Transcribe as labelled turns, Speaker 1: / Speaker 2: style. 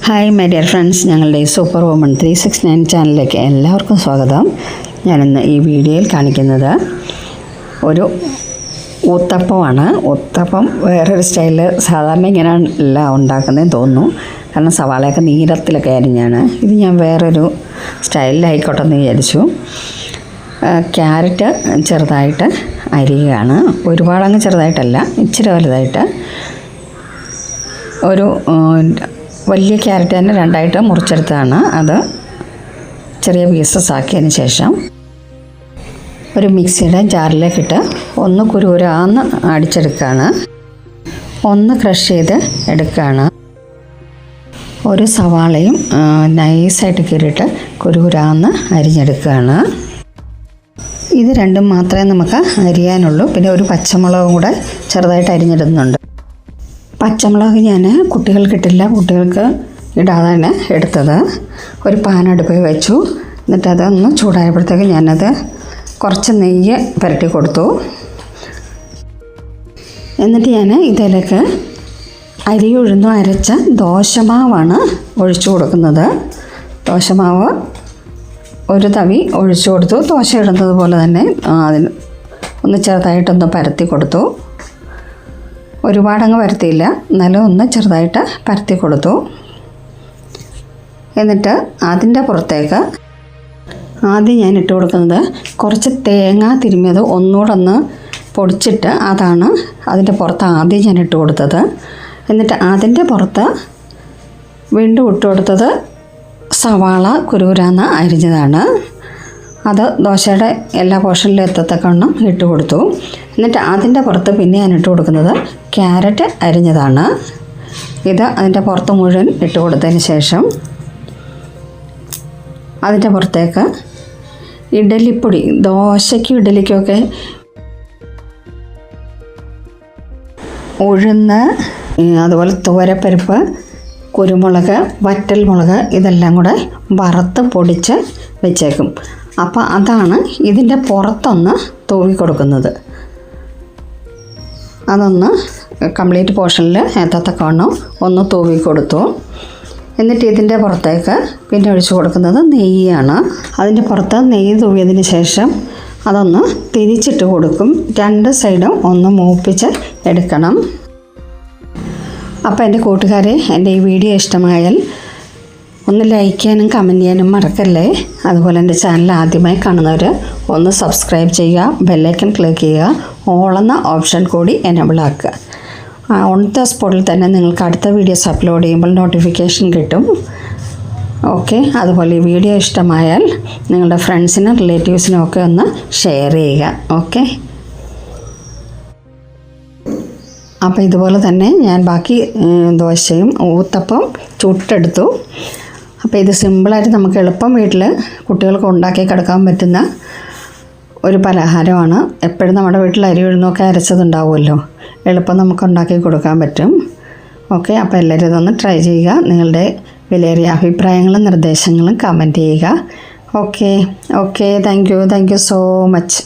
Speaker 1: Hi my dear friends, ഞങ്ങളുടെ super woman 369 ചാനലിലേക്ക് എല്ലാവർക്കും സ്വാഗതം. ഞാനിന്ന് ഈ വീഡിയോയിൽ കാണിക്കുന്നത് ഒരു ഊത്തപ്പമാണ്. ഊത്തപ്പം വേറൊരു സ്റ്റൈലിൽ സാധാരണ ഇങ്ങനെയല്ല ഉണ്ടാക്കുന്നതെന്ന് തോന്നുന്നു. കാരണം സവാളയൊക്കെ നീളത്തിലൊക്കെ അരിഞ്ഞാണ്. ഇത് ഞാൻ വേറൊരു സ്റ്റൈലിലായിക്കോട്ടെ എന്ന് വിചാരിച്ചു. ക്യാരറ്റ് ചെറുതായിട്ട് അരിയുകയാണ്. ഒരുപാടങ്ങ് ചെറുതായിട്ടല്ല, ഇച്ചിരി വലുതായിട്ട്. ഒരു വലിയ ക്യാരറ്റ് തന്നെ രണ്ടായിട്ട് മുറിച്ചെടുത്തതാണ്. അത് ചെറിയ പീസസ് ആക്കിയതിന് ശേഷം ഒരു മിക്സിയുടെ ജാറിലേക്കിട്ട് ഒന്ന് കുരുകുരാന്ന് അടിച്ചെടുക്കുകയാണ്. ഒന്ന് ക്രഷ് ചെയ്ത് എടുക്കുകയാണ്. ഒരു സവാളയും നൈസായിട്ട് കീറിയിട്ട് കുരുകുരാന്ന് അരിഞ്ഞെടുക്കുകയാണ്. ഇത് രണ്ടും മാത്രമേ നമുക്ക് അരിയാനുള്ളൂ. പിന്നെ ഒരു പച്ചമുളകും കൂടെ ചെറുതായിട്ട് അരിഞ്ഞിടുന്നുണ്ട്. പച്ചമുളക് ഞാൻ കുട്ടികൾക്കിട്ടില്ല, കുട്ടികൾക്ക് ഇടാതാണ് എടുത്തത്. ഒരു പാൻ അടുപ്പിൽ വെച്ചു. എന്നിട്ട് അതൊന്ന് ചൂടായപ്പോഴത്തേക്ക് ഞാനത് കുറച്ച് നെയ്യ് പുരട്ടി കൊടുത്തു. എന്നിട്ട് ഞാൻ ഇതിലേക്ക് അരി ഉഴുന്നും അരച്ച ദോശമാവാണ് ഒഴിച്ചു കൊടുക്കുന്നത്. ദോശമാവ് ഒരു തവി ഒഴിച്ചു കൊടുത്തു. ദോശ ഇടുന്നത് പോലെ തന്നെ അതിന് ഒന്ന് ചെറുതായിട്ടൊന്ന് പരത്തി കൊടുത്തു. ഒരുപാടങ്ങ് പരത്തിയില്ല, എന്നാലും ഒന്ന് ചെറുതായിട്ട് പരത്തി കൊടുത്തു. എന്നിട്ട് അതിൻ്റെ പുറത്തേക്ക് ആദ്യം ഞാൻ ഇട്ട് കൊടുക്കുന്നത് കുറച്ച് തേങ്ങ തിരുമ്മിയത് ഒന്നുകൂടെ ഒന്ന് പൊടിച്ചിട്ട് അതാണ് അതിൻ്റെ പുറത്ത് ആദ്യം ഞാൻ ഇട്ട് കൊടുത്തത്. എന്നിട്ട് അതിൻ്റെ പുറത്ത് വീണ്ടും ഇട്ട് കൊടുത്തത് സവാള കുരുകുരാന്ന് അരിഞ്ഞതാണ്. അത് ദോശയുടെ എല്ലാ പോർഷനിലും എത്തത്തക്കവണ്ണം ഇട്ട് കൊടുത്തു. എന്നിട്ട് അതിൻ്റെ പുറത്ത് പിന്നെ ഞാൻ ഇട്ട് കൊടുക്കുന്നത് ക്യാരറ്റ് അരിഞ്ഞതാണ്. ഇത് അതിൻ്റെ പുറത്ത് മുഴുവൻ ഇട്ട് കൊടുത്തതിന് ശേഷം അതിൻ്റെ പുറത്തേക്ക് ഇഡലിപ്പൊടി, ദോശയ്ക്കും ഇഡലിക്കുമൊക്കെ ഉഴുന്ന്, അതുപോലെ തുവരപ്പരിപ്പ്, കുരുമുളക്, വറ്റൽമുളക് ഇതെല്ലാം കൂടെ വറുത്ത് പൊടിച്ച് വെച്ചേക്കും. അപ്പോൾ അതാണ് ഇതിൻ്റെ പുറത്തൊന്ന് തൂവി കൊടുക്കുന്നത്. അതൊന്ന് കംപ്ലീറ്റ് പോർഷനിൽ എത്തത്തക്കവണ്ണം ഒന്ന് തൂവി കൊടുത്തു. എന്നിട്ട് ഇതിൻ്റെ പുറത്തേക്ക് പിന്നെ ഒഴിച്ചു കൊടുക്കുന്നത് നെയ്യാണ്. അതിൻ്റെ പുറത്ത് നെയ്യ് തൂവിയതിന് ശേഷം അതൊന്ന് തിരിച്ചിട്ട് കൊടുക്കും. രണ്ട് സൈഡും ഒന്ന് മൂപ്പിച്ച് എടുക്കണം. അപ്പോൾ എൻ്റെ കൂട്ടുകാരെ, എൻ്റെ ഈ വീഡിയോ ഇഷ്ടമായാൽ ഒന്ന് ലൈക്ക് ചെയ്യാനും കമൻറ്റ് ചെയ്യാനും മറക്കല്ലേ. അതുപോലെ എൻ്റെ ചാനൽ ആദ്യമായി കാണുന്നവർ ഒന്ന് സബ്സ്ക്രൈബ് ചെയ്യുക, ബെല്ലൈക്കൺ ക്ലിക്ക് ചെയ്യുക, ഓൾ എന്ന ഓപ്ഷൻ കൂടി എനേബിൾ ആക്കുക. ഓൺ ദ സ്പോട്ടിൽ തന്നെ നിങ്ങൾക്ക് അടുത്ത വീഡിയോസ് അപ്ലോഡ് ചെയ്യുമ്പോൾ നോട്ടിഫിക്കേഷൻ കിട്ടും. ഓക്കെ. അതുപോലെ ഈ വീഡിയോ ഇഷ്ടമായാൽ നിങ്ങളുടെ ഫ്രണ്ട്സിനും റിലേറ്റീവ്സിനും ഒക്കെ ഒന്ന് ഷെയർ ചെയ്യുക. ഓക്കെ. അപ്പോൾ ഇതുപോലെ തന്നെ ഞാൻ ബാക്കി ദോശയും ഊത്തപ്പം ചുട്ടെടുത്തു. അപ്പോൾ ഇത് സിമ്പിളായിട്ട് നമുക്ക് എളുപ്പം വീട്ടിൽ കുട്ടികൾക്ക് ഉണ്ടാക്കി കിടക്കാൻ പറ്റുന്ന ഒരു പലഹാരമാണ്. എപ്പോഴും നമ്മുടെ വീട്ടിൽ അരി ഉഴുന്നൊക്കെ അരച്ചതുണ്ടാവുമല്ലോ, എളുപ്പം നമുക്ക് ഉണ്ടാക്കി കൊടുക്കാൻ പറ്റും. ഓക്കെ. അപ്പോൾ എല്ലാവരും ഇതൊന്ന് ട്രൈ ചെയ്യുക. നിങ്ങളുടെ വിലയേറിയ അഭിപ്രായങ്ങളും നിർദ്ദേശങ്ങളും കമൻറ്റ് ചെയ്യുക. Okay. Thank you so much.